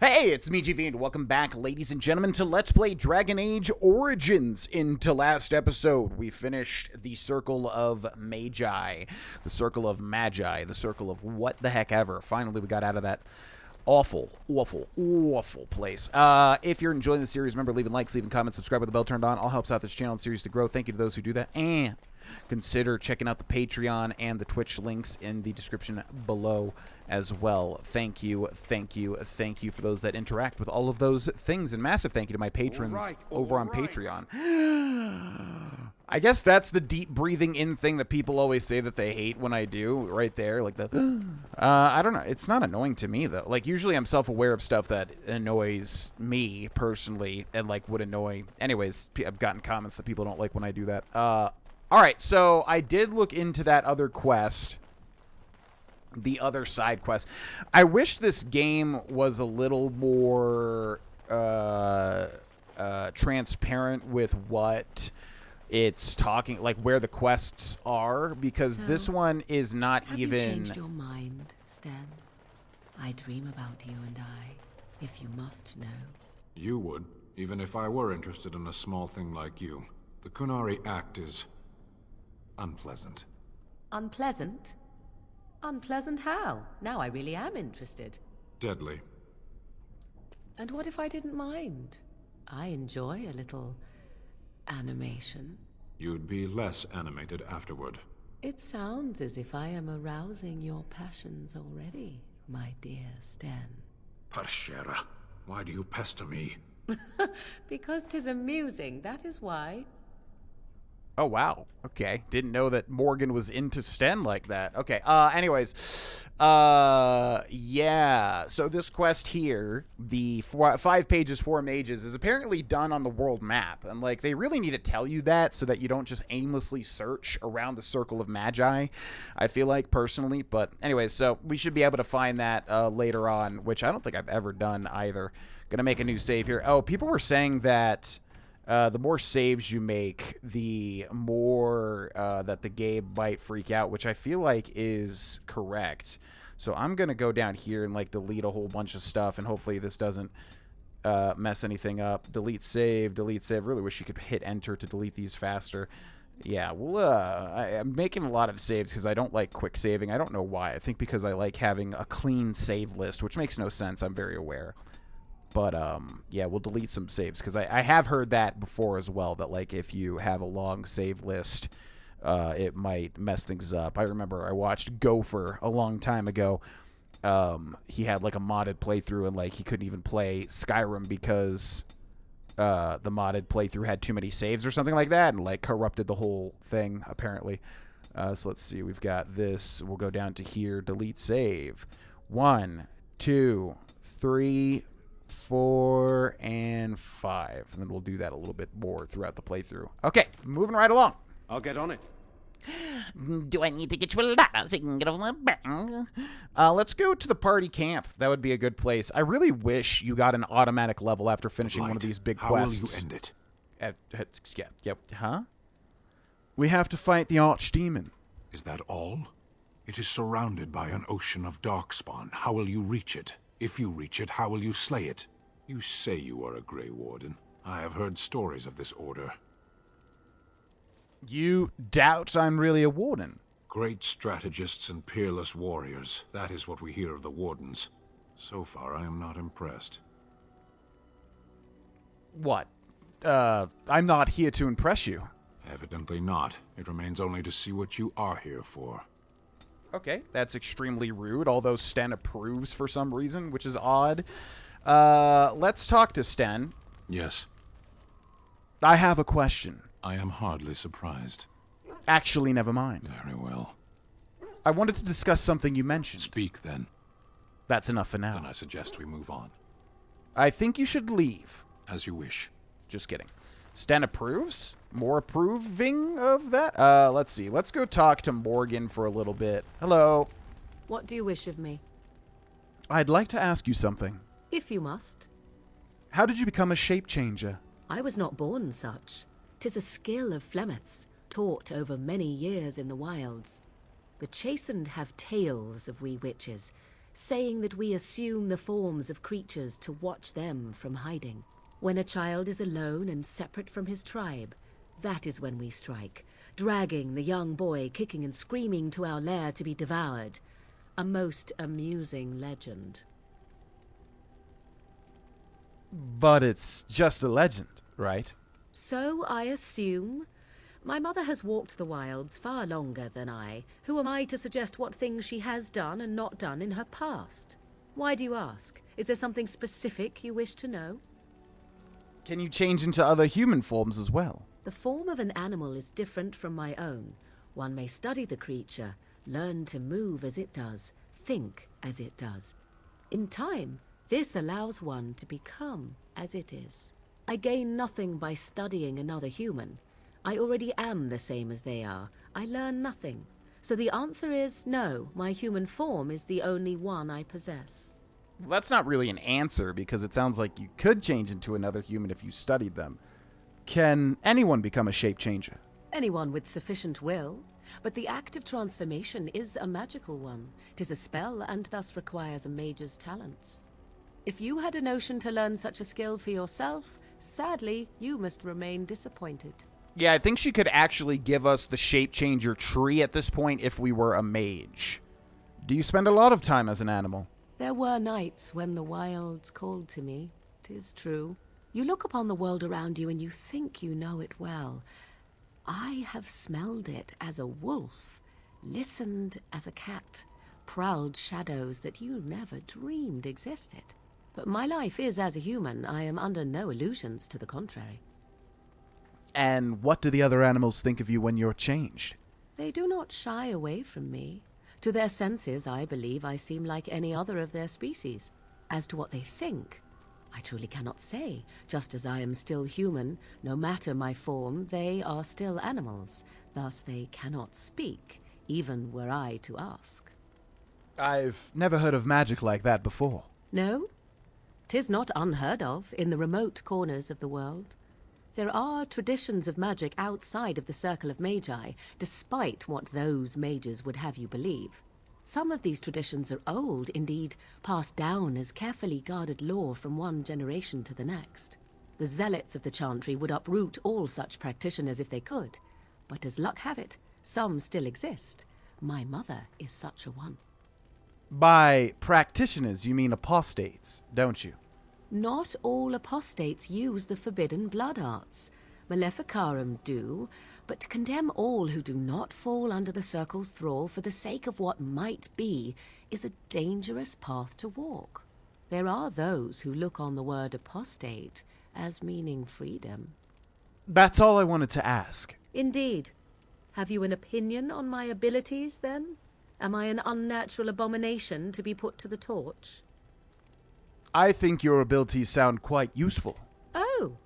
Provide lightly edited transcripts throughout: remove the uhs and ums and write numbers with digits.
Hey, it's me, GV, and welcome back, ladies and gentlemen, to Let's Play Dragon Age Origins. Into last episode, we finished the Circle of Magi, the Circle of Magi, the Circle of what the heck ever. Finally, we got out of that awful place. If you're enjoying the series, remember leaving likes, leaving comments, subscribe with the bell turned on. All helps out this channel and series to grow. Thank you to those who do that. And consider checking out the Patreon and the Twitch links in the description below as well. Thank you for those that interact with all of those things. And massive thank you to my patrons over on Patreon. I guess that's the deep breathing in thing that people always say that they hate when I do, right there, like the I don't know, it's not annoying to me though. Like usually I'm self-aware of stuff that annoys me personally and like would annoy. Anyways, I've gotten comments that people don't like when I do that. All right, so I did look into that other quest, the other side quest. I wish this game was a little more transparent with what it's talking, like where the quests are, because so, this one is not have even. You changed your mind, Stan? I dream about you and I, if you must know. You would, even if I were interested in a small thing like you. The Kunari Act is unpleasant. Unpleasant? Unpleasant how? Now I really am interested. Deadly. And what if I didn't mind? I enjoy a little animation. You'd be less animated afterward. It sounds as if I am arousing your passions already, my dear Stan. Parshera, why do you pester me? Because 'tis amusing, that is why. Oh, wow. Okay. Didn't know that Morgan was into Sten like that. Okay. Anyways. Yeah. So this quest here, the 5 pages, 4 mages, is apparently done on the world map. And, like, they really need to tell you that so that you don't just aimlessly search around the Circle of Magi, I feel like, personally. But, anyways, so we should be able to find that later on, which I don't think I've ever done either. Gonna make a new save here. Oh, people were saying that the more saves you make, the more that the game might freak out, which I feel like is correct. So I'm going to go down here and like delete a whole bunch of stuff, and hopefully this doesn't mess anything up. Delete save, delete save. Really wish you could hit enter to delete these faster. Yeah, well, I'm making a lot of saves because I don't like quick saving. I don't know why. I think because I like having a clean save list, which makes no sense. I'm very aware. But, yeah, we'll delete some saves, because I have heard that before as well, that, like, if you have a long save list, it might mess things up. I remember I watched Gopher a long time ago. He had, like, a modded playthrough, and, like, he couldn't even play Skyrim because the modded playthrough had too many saves or something like that, and, like, corrupted the whole thing, apparently. So let's see. We've got this. We'll go down to here. Delete save. 1, 2, 3... 4 and 5, and then we'll do that a little bit more throughout the playthrough. Okay, moving right along. I'll get on it. Do I need to get you a ladder so you can get over the bang? Let's go to the party camp. That would be a good place. I really wish you got an automatic level after finishing one of these big quests. How will you end it? Yep. Huh? We have to fight the Archdemon. Is that all? It is surrounded by an ocean of darkspawn. How will you reach it? If you reach it, how will you slay it? You say you are a Grey Warden. I have heard stories of this order. You doubt I'm really a warden? Great strategists and peerless warriors. That is what we hear of the Wardens. So far, I am not impressed. What? I'm not here to impress you. Evidently not. It remains only to see what you are here for. Okay, that's extremely rude, although Sten approves for some reason, which is odd. Let's talk to Sten. Yes. I have a question. I am hardly surprised. Actually, never mind. Very well. I wanted to discuss something you mentioned. Speak, then. That's enough for now. Then I suggest we move on. I think you should leave. As you wish. Just kidding. Sten approves? More approving of that? Let's see. Let's go talk to Morgan for a little bit. Hello. What do you wish of me? I'd like to ask you something. If you must. How did you become a shape changer? I was not born such. 'Tis a skill of Flemeth's, taught over many years in the wilds. The chastened have tales of we witches, saying that we assume the forms of creatures to watch them from hiding. When a child is alone and separate from his tribe, that is when we strike, dragging the young boy kicking and screaming to our lair to be devoured. A most amusing legend. But it's just a legend, right? So I assume. My mother has walked the wilds far longer than I. Who am I to suggest what things she has done and not done in her past? Why do you ask? Is there something specific you wish to know? Can you change into other human forms as well? The form of an animal is different from my own. One may study the creature, learn to move as it does, think as it does. In time, this allows one to become as it is. I gain nothing by studying another human. I already am the same as they are. I learn nothing. So the answer is no, my human form is the only one I possess. Well, that's not really an answer, because it sounds like you could change into another human if you studied them. Can anyone become a shape changer? Anyone with sufficient will. But the act of transformation is a magical one. 'Tis a spell and thus requires a mage's talents. If you had a notion to learn such a skill for yourself, sadly, you must remain disappointed. Yeah, I think she could actually give us the shape changer tree at this point if we were a mage. Do you spend a lot of time as an animal? There were nights when the wilds called to me, 'tis true. You look upon the world around you and you think you know it well. I have smelled it as a wolf, listened as a cat, prowled shadows that you never dreamed existed. But my life is as a human. I am under no illusions to the contrary. And what do the other animals think of you when you're changed? They do not shy away from me. To their senses, I believe I seem like any other of their species. As to what they think, I truly cannot say. Just as I am still human, no matter my form, they are still animals. Thus they cannot speak, even were I to ask. I've never heard of magic like that before. No? 'Tis not unheard of in the remote corners of the world. There are traditions of magic outside of the circle of magi, despite what those mages would have you believe. Some of these traditions are old, indeed, passed down as carefully guarded lore from one generation to the next. The zealots of the chantry would uproot all such practitioners if they could. But as luck have it, some still exist. My mother is such a one. By practitioners, you mean apostates, don't you? Not all apostates use the forbidden blood arts. Maleficarum do, but to condemn all who do not fall under the circle's thrall for the sake of what might be is a dangerous path to walk. There are those who look on the word apostate as meaning freedom. That's all I wanted to ask. Indeed. Have you an opinion on my abilities, then? Am I an unnatural abomination to be put to the torch? I think your abilities sound quite useful. Oh,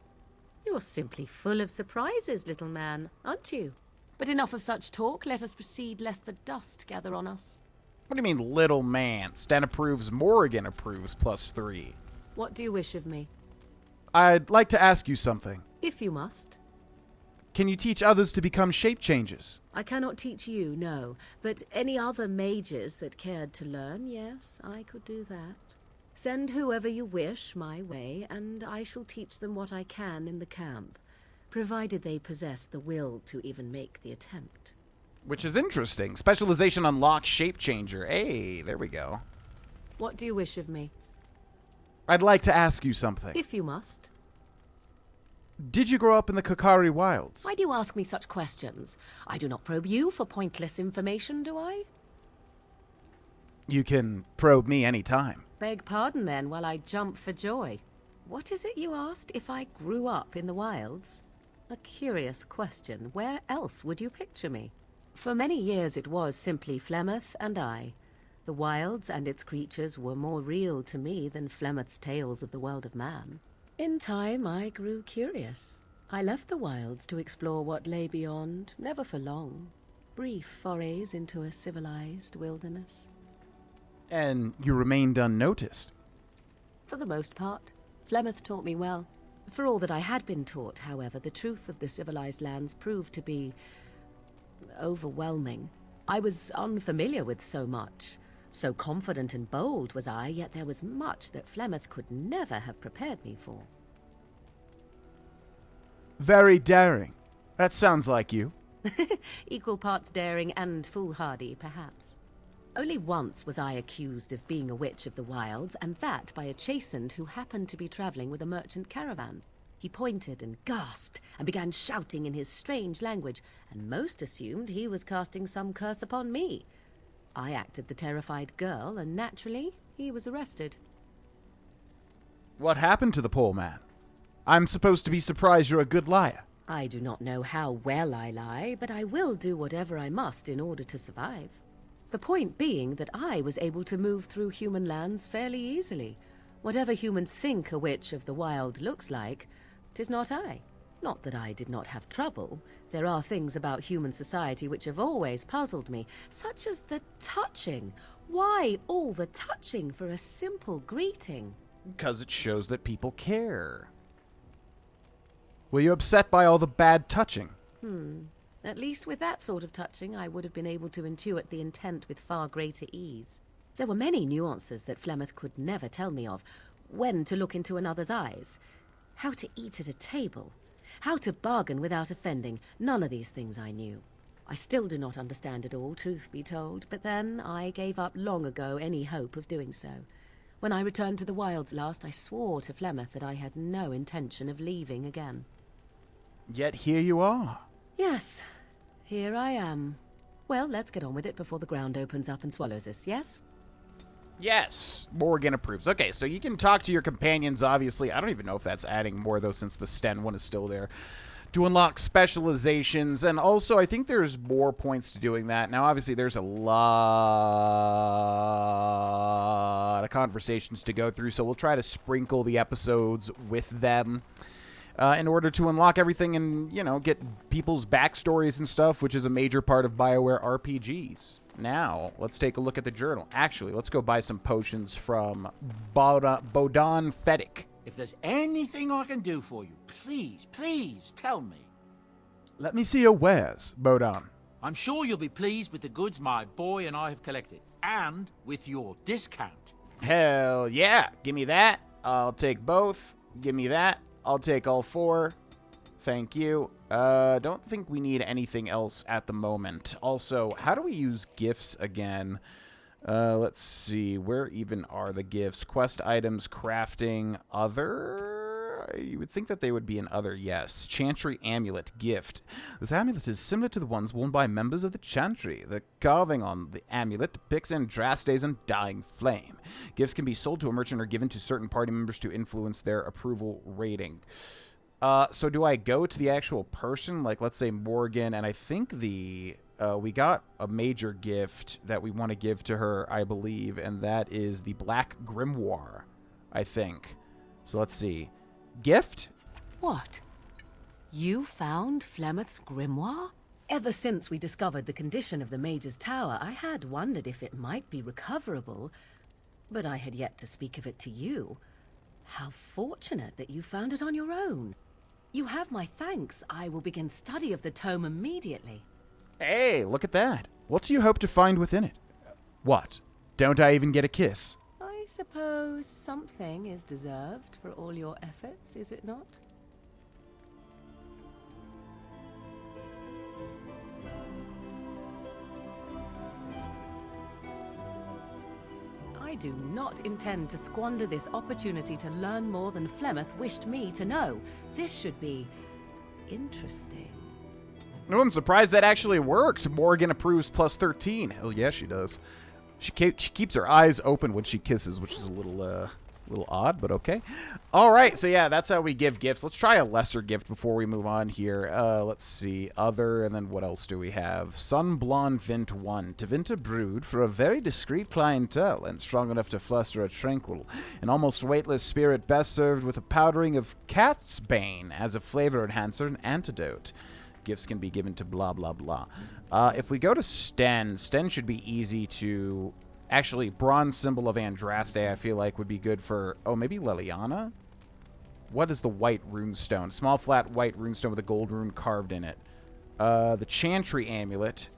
you're simply full of surprises, little man, aren't you? But enough of such talk. Let us proceed, lest the dust gather on us. What do you mean, little man? Stan approves, Morrigan approves, +3. What do you wish of me? I'd like to ask you something. If you must. Can you teach others to become shape changers? I cannot teach you, no. But any other mages that cared to learn, yes, I could do that. Send whoever you wish my way, and I shall teach them what I can in the camp, provided they possess the will to even make the attempt. Which is interesting. Specialization unlocks shape changer. Hey, there we go. What do you wish of me? I'd like to ask you something. If you must. Did you grow up in the Kakari wilds? Why do you ask me such questions? I do not probe you for pointless information, do I? You can probe me anytime. Beg pardon, then, while I jump for joy. What is it you asked if I grew up in the wilds? A curious question. Where else would you picture me? For many years it was simply Flemeth and I. The wilds and its creatures were more real to me than Flemeth's tales of the world of man. In time I grew curious. I left the wilds to explore what lay beyond, never for long. Brief forays into a civilized wilderness. And you remained unnoticed. For the most part. Flemeth taught me well. For all that I had been taught, however, the truth of the civilized lands proved to be overwhelming. I was unfamiliar with so much. So confident and bold was I, yet there was much that Flemeth could never have prepared me for. Very daring. That sounds like you. Equal parts daring and foolhardy, perhaps. Only once was I accused of being a witch of the wilds, and that by a chastened who happened to be traveling with a merchant caravan. He pointed and gasped and began shouting in his strange language, and most assumed he was casting some curse upon me. I acted the terrified girl, and naturally, he was arrested. What happened to the poor man? I'm supposed to be surprised you're a good liar. I do not know how well I lie, but I will do whatever I must in order to survive. The point being that I was able to move through human lands fairly easily. Whatever humans think a witch of the wild looks like, 'tis not I. Not that I did not have trouble. There are things about human society which have always puzzled me, such as the touching. Why all the touching for a simple greeting? Because it shows that people care. Were you upset by all the bad touching? At least with that sort of touching, I would have been able to intuit the intent with far greater ease. There were many nuances that Flemeth could never tell me of. When to look into another's eyes. How to eat at a table. How to bargain without offending. None of these things I knew. I still do not understand it all, truth be told, but then I gave up long ago any hope of doing so. When I returned to the wilds last, I swore to Flemeth that I had no intention of leaving again. Yet here you are. Yes, here I am. Well, let's get on with it before the ground opens up and swallows us, yes? Yes, Morgan approves. Okay, so you can talk to your companions, obviously. I don't even know if that's adding more, though, since the Sten one is still there. To unlock specializations, and also I think there's more points to doing that. Now, obviously, there's a lot of conversations to go through, so we'll try to sprinkle the episodes with them. In order to unlock everything and, you know, get people's backstories and stuff, which is a major part of BioWare RPGs. Now, let's take a look at the journal. Actually, let's go buy some potions from Bodon Fedek. If there's anything I can do for you, please tell me. Let me see your wares, Bodon. I'm sure you'll be pleased with the goods my boy and I have collected, and with your discount. Hell yeah. Give me that. I'll take both. Give me that. I'll take all 4. Thank you. Don't think we need anything else at the moment. Also, how do we use gifts again? Let's see. Where even are the gifts? Quest items, crafting, other? You would think that they would be in other, yes. Chantry amulet, gift. This amulet is similar to the ones worn by members of the Chantry. The carving on the amulet depicts Andraste's undying flame. Gifts can be sold to a merchant or given to certain party members to influence their approval rating. So do I go to the actual person? Like, let's say Morgan, and I think we got a major gift that we want to give to her, I believe, and that is the Black Grimoire, I think. So let's see. Gift? What? You found Flemeth's grimoire? Ever since we discovered the condition of the Mage's Tower, I had wondered if it might be recoverable, but I had yet to speak of it to you. How fortunate that you found it on your own. You have my thanks. I will begin study of the tome immediately. Hey, look at that. What do you hope to find within it? What? Don't I even get a kiss? I suppose something is deserved for all your efforts, is it not? I do not intend to squander this opportunity to learn more than Flemeth wished me to know. This should be interesting. No, I'm surprised that actually worked. Morgan approves plus 13. Hell yeah, she does. She keeps her eyes open when she kisses, which is a little odd, but okay. All right, so yeah, that's how we give gifts. Let's try a lesser gift before we move on here. Let's see, other, and then what else do we have? Sunblonde Vint 1. Tevinter brewed for a very discreet clientele and strong enough to fluster a tranquil and almost weightless spirit, best served with a powdering of cat's bane as a flavor enhancer and antidote. Gifts can be given to blah, blah, blah. If we go to Sten should be easy to... Actually, bronze symbol of Andraste, I feel like, would be good for... Oh, maybe Leliana? What is the white runestone? Small, flat, white runestone with a gold rune carved in it. The Chantry amulet.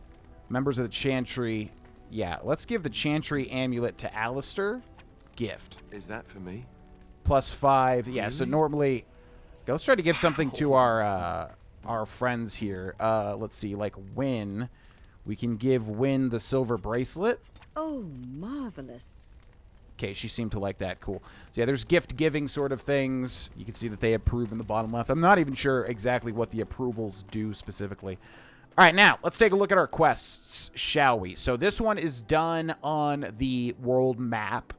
Members of the Chantry Yeah, let's give the Chantry Amulet to Alistair. Gift. Is that for me? +5. Yeah, so normally... Okay, let's try to give something to our friends here. Let's see, like Wynn. We can give Wynn the silver bracelet. Oh, marvelous. Okay, she seemed to like that. Cool. So yeah, there's gift-giving sort of things. You can see that they approve in the bottom left. I'm not even sure exactly what the approvals do specifically. All right, now, let's take a look at our quests, shall we? So this one is done on the world map,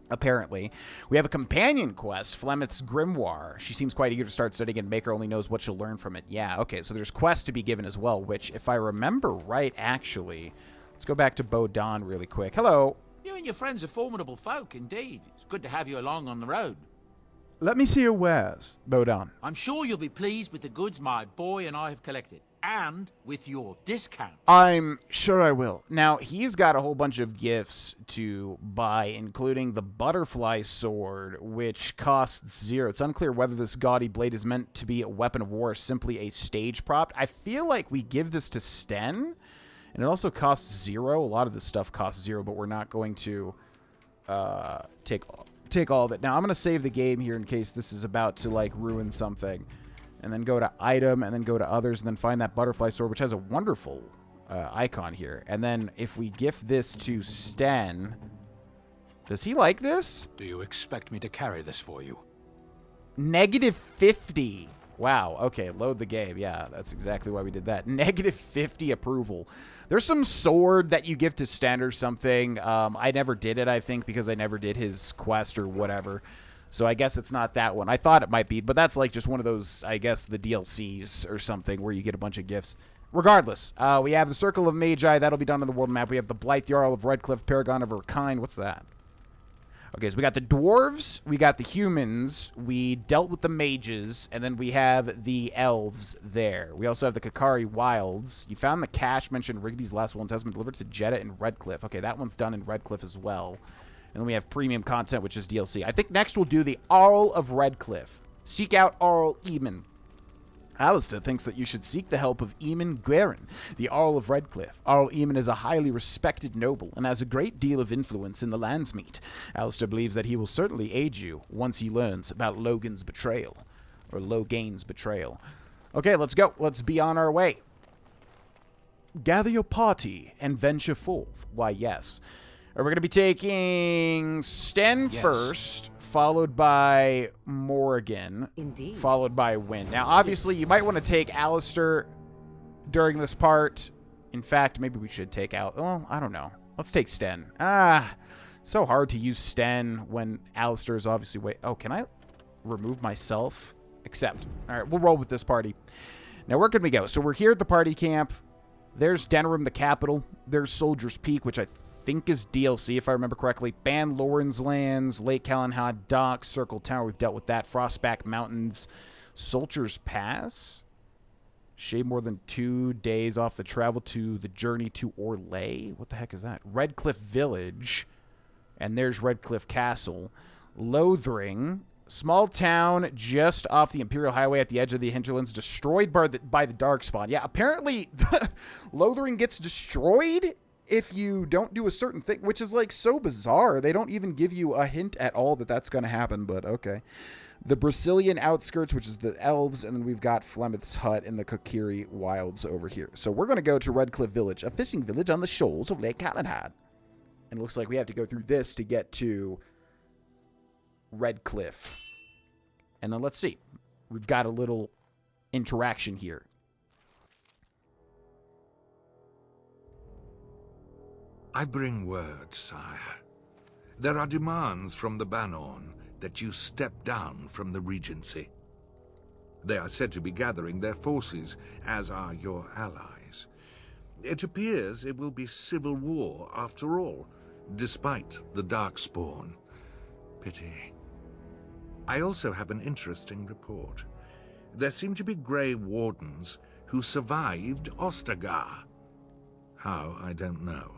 apparently. We have a companion quest, Flemeth's Grimoire. She seems quite eager to start studying, and Maker only knows what she'll learn from it. Yeah, okay, so there's quests to be given as well, which, if I remember right, actually... Let's go back to Bodon really quick. Hello. You and your friends are formidable folk, indeed. It's good to have you along on the road. Let me see your wares, Bodon. I'm sure you'll be pleased with the goods my boy and I have collected, and with your discount. I'm sure I will. Now, he's got a whole bunch of gifts to buy, including the butterfly sword, which costs 0. It's unclear whether this gaudy blade is meant to be a weapon of war or simply a stage prop. I feel like we give this to Sten, and it also costs 0. A lot of this stuff costs 0, but we're not going to take all of it. Now, I'm going to save the game here in case this is about to, like, ruin something. And then go to item, and then go to others, and then find that butterfly sword, which has a wonderful icon here. And then if we gift this to Sten, does he like this? Do you expect me to carry this for you? -50. Wow, okay, load the game. Yeah, that's exactly why we did that. -50 approval. There's some sword that you give to Sten or something. I never did it, I think, because I never did his quest or whatever. So I guess it's not that one. I thought it might be, but that's like just one of those, I guess, the DLCs or something where you get a bunch of gifts. Regardless, we have the Circle of Magi. That'll be done on the world map. We have the Blythe Jarl of Redcliffe, Paragon of her kind. What's that? Okay, so we got the dwarves, we got the humans, we dealt with the mages, and then we have the elves there. We also have the Kakari Wilds. You found the cache mentioned Rigby's Last Will and Testament delivered to Jeddah in Redcliffe. Okay, that one's done in Redcliffe as well. And then we have premium content, which is DLC. I think next we'll do the Arl of Redcliffe. Seek out Arl Eamon. Alistair thinks that you should seek the help of Eamon Guerin, the Arl of Redcliffe. Arl Eamon is a highly respected noble and has a great deal of influence in the Landsmeet. Alistair believes that he will certainly aid you once he learns about Logan's betrayal. Or Logain's betrayal. Okay, let's go. Let's be on our way. Gather your party and venture forth. Why, yes. We're going to be taking Sten first, followed by Morgan, Indeed. followed by Wynn. Now, obviously, you might want to take Alistair during this part. In fact, maybe we should take out... Well, I don't know. Let's take Sten. So hard to use Sten when Alistair is obviously... Wait, oh, can I remove myself? Accept. All right, we'll roll with this party. Now, where can we go? So we're here at the party camp. There's Denerim, the capital. There's Soldier's Peak, which I think is DLC, if I remember correctly. Ban Loren's Lands, Lake Calenhad Docks, Circle Tower. We've dealt with that. Frostback Mountains, Soldier's Pass. Shave more than 2 days off the travel to the journey to Orlais. What the heck is that? Redcliffe Village. And there's Redcliffe Castle. Lothering. Small town just off the Imperial Highway at the edge of the hinterlands, destroyed by the Darkspawn. Yeah, apparently Lothering gets destroyed if you don't do a certain thing, which is like so bizarre. They don't even give you a hint at all that that's going to happen, but okay. The Brazilian outskirts, which is the elves, and then we've got Flemeth's hut and the Kokiri wilds over here. So we're going to go to Redcliffe Village, a fishing village on the shoals of Lake Calenhad. And it looks like we have to go through this to get to Redcliffe. And then let's see. We've got a little interaction here. I bring word, sire. There are demands from the Banorn that you step down from the Regency. They are said to be gathering their forces, as are your allies. It appears it will be civil war after all, despite the Darkspawn. Pity. I also have an interesting report. There seem to be Grey Wardens who survived Ostagar. How, I don't know.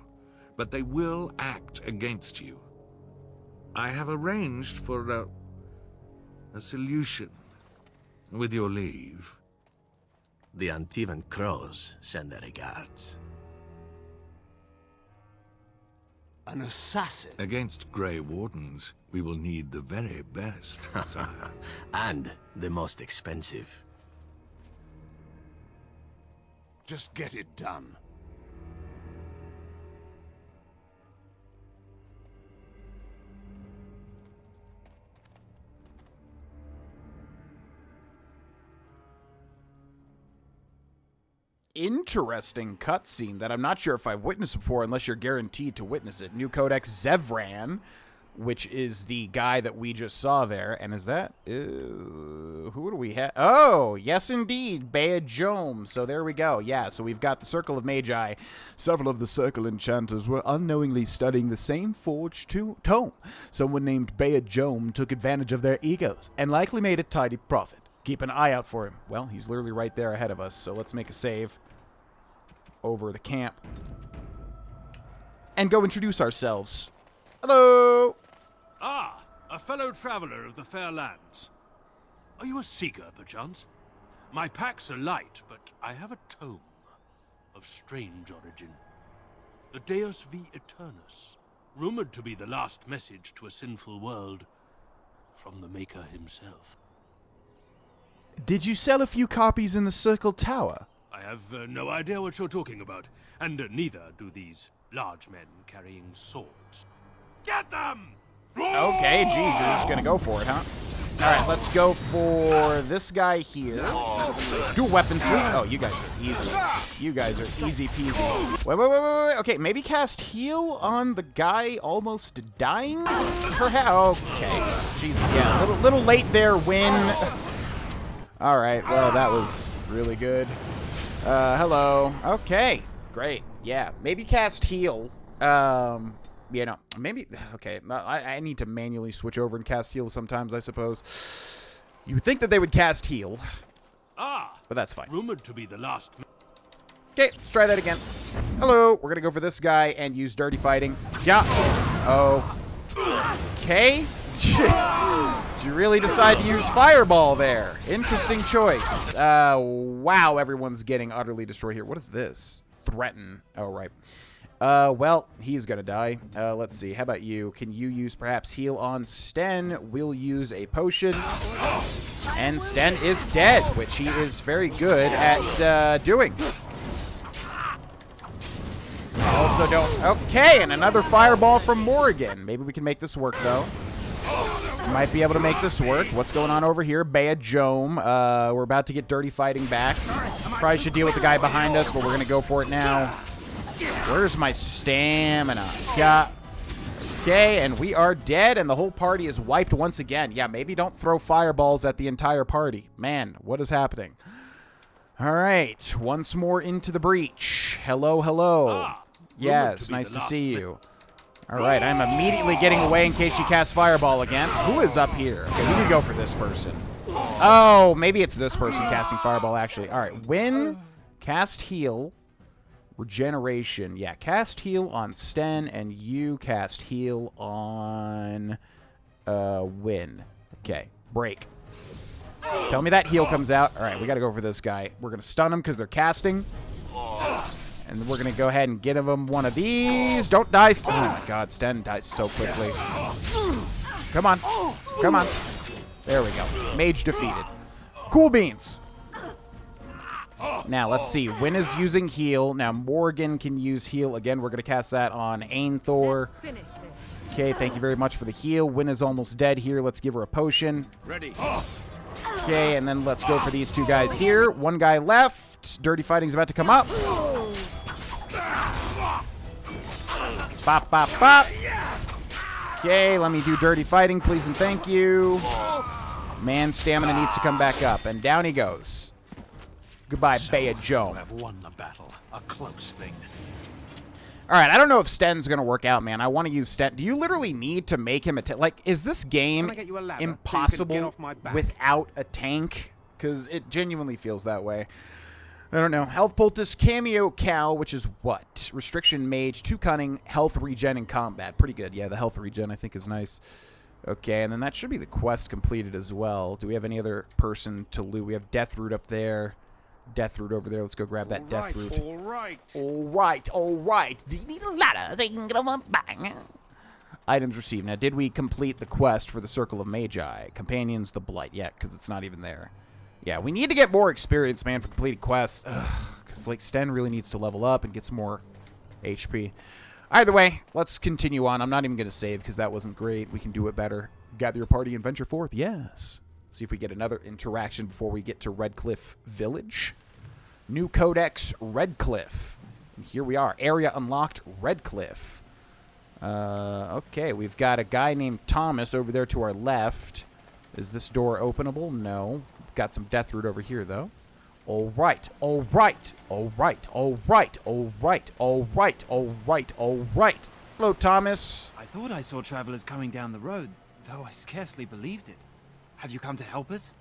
But they will act against you. I have arranged for a solution, with your leave. The Antivan Crows send their regards. An assassin? Against Grey Wardens, we will need the very best, sire. And the most expensive. Just get it done. Interesting cutscene that I'm not sure if I've witnessed before unless you're guaranteed to witness it. New Codex Zevran, which is the guy that we just saw there. And is that... who do we have? Oh, yes indeed, Beajome. So there we go. Yeah, so we've got the Circle of Magi. Several of the Circle enchanters were unknowingly studying the same forged tome. Someone named Beajome took advantage of their egos and likely made a tidy profit. Keep an eye out for him. Well, he's literally right there ahead of us, so let's make a save over the camp and go introduce ourselves. Hello! Ah, a fellow traveler of the fair lands. Are you a seeker, perchance? My packs are light, but I have a tome of strange origin. The Deus V Eternus, rumored to be the last message to a sinful world from the Maker himself. Did you sell a few copies in the Circle Tower? I have no idea what you're talking about, and neither do these large men carrying swords. Get them! Okay, geez, you're just gonna go for it, huh? Alright, let's go for this guy here. Dual weapon sweep. Oh, you guys are easy. You guys are easy peasy. Wait. Okay, maybe cast heal on the guy almost dying? Perhaps. Okay. Jeez, yeah, a little late there, Win. Alright, well, that was really good. Hello. Okay, great. Yeah, maybe cast heal. You know, maybe... Okay, I need to manually switch over and cast heal sometimes, I suppose. You would think that they would cast heal. Ah, but that's fine. Rumored to be the last... Okay, let's try that again. Hello. We're going to go for this guy and use Dirty Fighting. Yeah. Oh. Okay. Did you really decide to use Fireball there? Interesting choice. Wow, everyone's getting utterly destroyed here. What is this? Threaten. Oh, right. Well, he's gonna die. Let's see. How about you? Can you use perhaps heal on Sten? We'll use a potion. And Sten is dead, which he is very good at doing. Also don't... Okay, and another fireball from Morrigan. Maybe we can make this work, though. Might be able to make this work. What's going on over here? Beajome. We're about to get Dirty Fighting back. Probably should deal with the guy behind us, but we're going to go for it now. Where's my stamina? Yeah. Okay, and we are dead, and the whole party is wiped once again. Yeah, maybe don't throw fireballs at the entire party. Man, what is happening? All right, once more into the breach. Hello, hello. Yes, nice to see you. All right, I'm immediately getting away in case she casts Fireball again. Who is up here? Okay, we can go for this person. Oh, maybe it's this person casting Fireball, actually. All right, Win, cast Heal, Regeneration. Yeah, cast Heal on Sten, and you cast Heal on Win. Okay, break. Tell me that heal comes out. All right, we got to go for this guy. We're going to stun him because they're casting. And we're going to go ahead and get him one of these. Don't die. Oh, my God. Sten dies so quickly. Come on. Come on. There we go. Mage defeated. Cool beans. Now, let's see. Win is using heal. Now, Morgan can use heal. Again, we're going to cast that on Ainthor. Okay, thank you very much for the heal. Win is almost dead here. Let's give her a potion. Ready. Okay, and then let's go for these two guys here. One guy left. Dirty Fighting's about to come up. Bop, bop, bop. Okay, let me do Dirty Fighting, please and thank you. Man, stamina needs to come back up, and down he goes. Goodbye, Beajome. Have won the battle. A close thing. All right, I don't know if Sten's going to work out, man. I want to use Sten. Do you literally need to make him a tank? Like, is this game impossible without a tank? Because it genuinely feels that way. I don't know. Health Poultice, Cameo Cow, which is what? Restriction Mage, 2 Cunning, Health Regen in Combat. Pretty good. Yeah, the Health Regen I think is nice. Okay, and then that should be the quest completed as well. Do we have any other person to loot? We have Deathroot up there. death root over there. Let's go grab that death root. All right. All right. Do you need a ladder so you can get on my back? Items received. Now, did we complete the quest for the Circle of Magi? Companions, the Blight. Yeah, because it's not even there. Yeah, we need to get more experience, man, for completed quests. Because, like, Sten really needs to level up and get some more HP. Either way, let's continue on. I'm not even going to save because that wasn't great. We can do it better. Gather your party and venture forth. Yes. See if we get another interaction before we get to Redcliffe Village. New Codex, Redcliffe. And here we are. Area unlocked, Redcliffe. Okay, we've got a guy named Thomas over there to our left. Is this door openable? No. Got some death root over here, though. All right. Hello, Thomas. I thought I saw travelers coming down the road, though I scarcely believed it. Have you come to help us?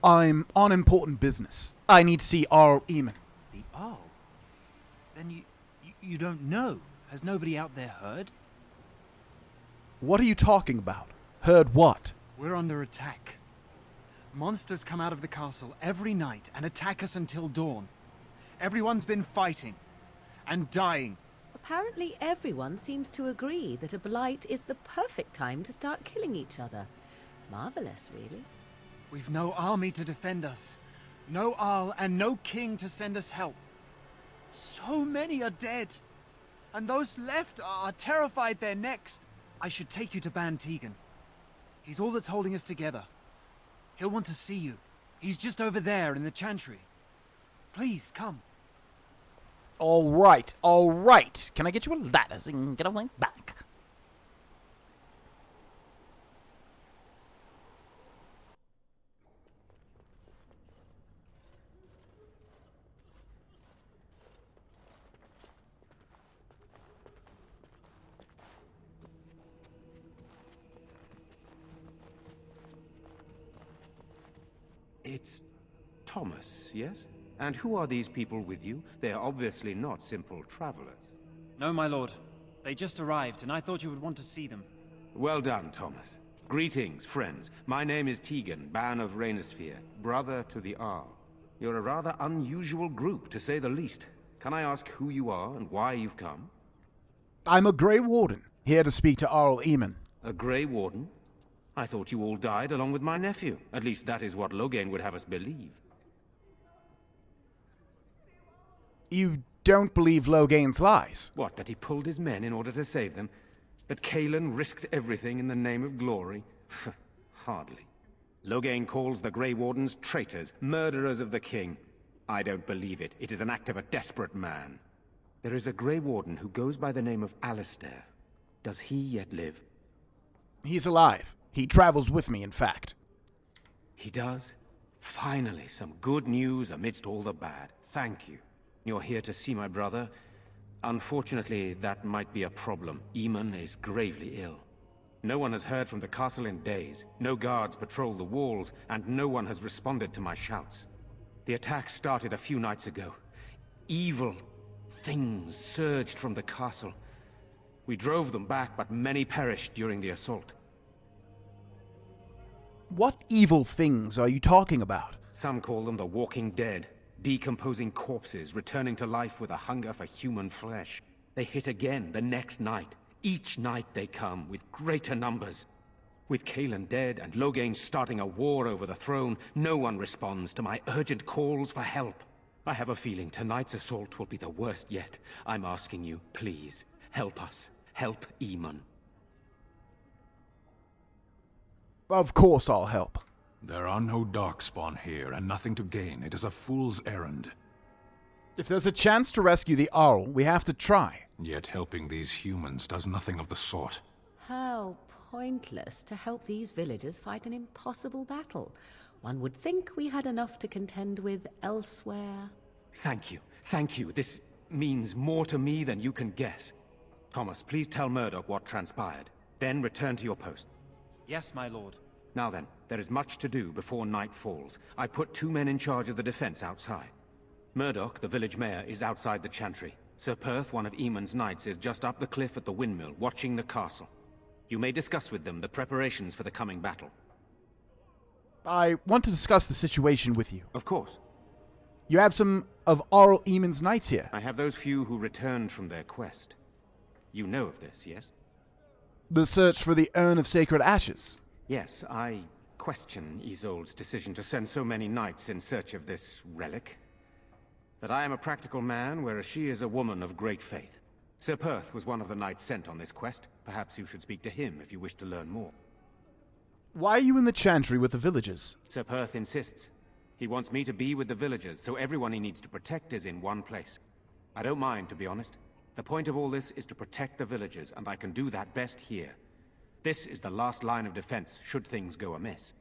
I'm on important business. I need to see Archdemon. The Arl? Then you don't know. Has nobody out there heard? What are you talking about? Heard what? We're under attack. Monsters come out of the castle every night and attack us until dawn. Everyone's been fighting and dying. Apparently everyone seems to agree that a blight is the perfect time to start killing each other. Marvelous, really. We've no army to defend us. No Arl and no king to send us help. So many are dead. And those left are terrified they're next. I should take you to Ban Tegan. He's all that's holding us together. He'll want to see you. He's just over there in the chantry. Please, come. All right. Can I get you a ladder so you can get on my back? It's Thomas, yes? And who are these people with you? They are obviously not simple travelers. No, my lord. They just arrived, and I thought you would want to see them. Well done, Thomas. Greetings, friends. My name is Tegan, Ban of Rainersphere, brother to the Arl. You're a rather unusual group, to say the least. Can I ask who you are and why you've come? I'm a Grey Warden, here to speak to Archdemon. A Grey Warden? I thought you all died along with my nephew. At least that is what Loghain would have us believe. You don't believe Loghain's lies? What, that he pulled his men in order to save them? That Cailan risked everything in the name of glory? Hardly. Loghain calls the Grey Wardens traitors, murderers of the king. I don't believe it. It is an act of a desperate man. There is a Grey Warden who goes by the name of Alistair. Does he yet live? He's alive. He travels with me, in fact. He does? Finally, some good news amidst all the bad. Thank you. You're here to see my brother. Unfortunately, that might be a problem. Eamon is gravely ill. No one has heard from the castle in days. No guards patrol the walls, and no one has responded to my shouts. The attack started a few nights ago. Evil things surged from the castle. We drove them back, but many perished during the assault. What evil things are you talking about? Some call them the Walking Dead. Decomposing corpses, returning to life with a hunger for human flesh. They hit again the next night. Each night they come, with greater numbers. With Cailan dead and Loghain starting a war over the throne, no one responds to my urgent calls for help. I have a feeling tonight's assault will be the worst yet. I'm asking you, please, help us. Help Eamon. Of course I'll help. There are no darkspawn here, and nothing to gain. It is a fool's errand. If there's a chance to rescue the Arl, we have to try. Yet helping these humans does nothing of the sort. How pointless to help these villagers fight an impossible battle. One would think we had enough to contend with elsewhere. Thank you. Thank you. This means more to me than you can guess. Thomas, please tell Murdoch what transpired. Then return to your post. Yes, my lord. Now then, there is much to do before night falls. I put 2 men in charge of the defense outside. Murdoch, the village mayor, is outside the chantry. Sir Perth, one of Eamon's knights, is just up the cliff at the windmill, watching the castle. You may discuss with them the preparations for the coming battle. I want to discuss the situation with you. Of course. You have some of Arl Eamon's knights here. I have those few who returned from their quest. You know of this, yes? The search for the Urn of Sacred Ashes. Yes, I question Isolde's decision to send so many knights in search of this relic. But I am a practical man, whereas she is a woman of great faith. Sir Perth was one of the knights sent on this quest. Perhaps you should speak to him if you wish to learn more. Why are you in the Chantry with the villagers? Sir Perth insists. He wants me to be with the villagers, so everyone he needs to protect is in one place. I don't mind, to be honest. The point of all this is to protect the villagers, and I can do that best here. This is the last line of defense, should things go amiss.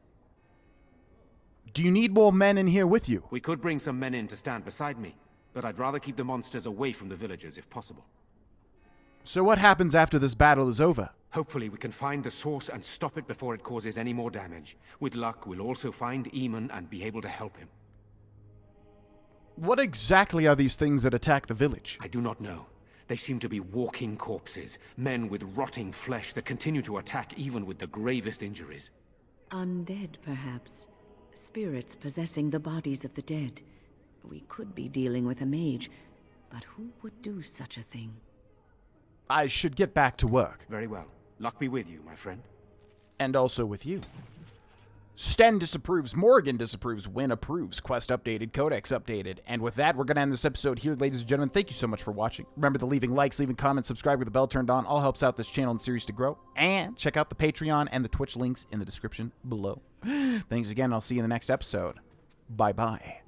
Do you need more men in here with you? We could bring some men in to stand beside me, but I'd rather keep the monsters away from the villagers if possible. So what happens after this battle is over? Hopefully we can find the source and stop it before it causes any more damage. With luck, we'll also find Eamon and be able to help him. What exactly are these things that attack the village? I do not know. They seem to be walking corpses, men with rotting flesh that continue to attack even with the gravest injuries. Undead, perhaps. Spirits possessing the bodies of the dead. We could be dealing with a mage, but who would do such a thing? I should get back to work. Very well. Luck be with you, my friend. And also with you. Sten disapproves, Morgan disapproves, Wynn approves, quest updated, codex updated. And with that, we're going to end this episode here, ladies and gentlemen. Thank you so much for watching. Remember to leaving likes, leaving comments, subscribe with the bell turned on. All helps out this channel and series to grow. And check out the Patreon and the Twitch links in the description below. Thanks again. I'll see you in the next episode. Bye-bye.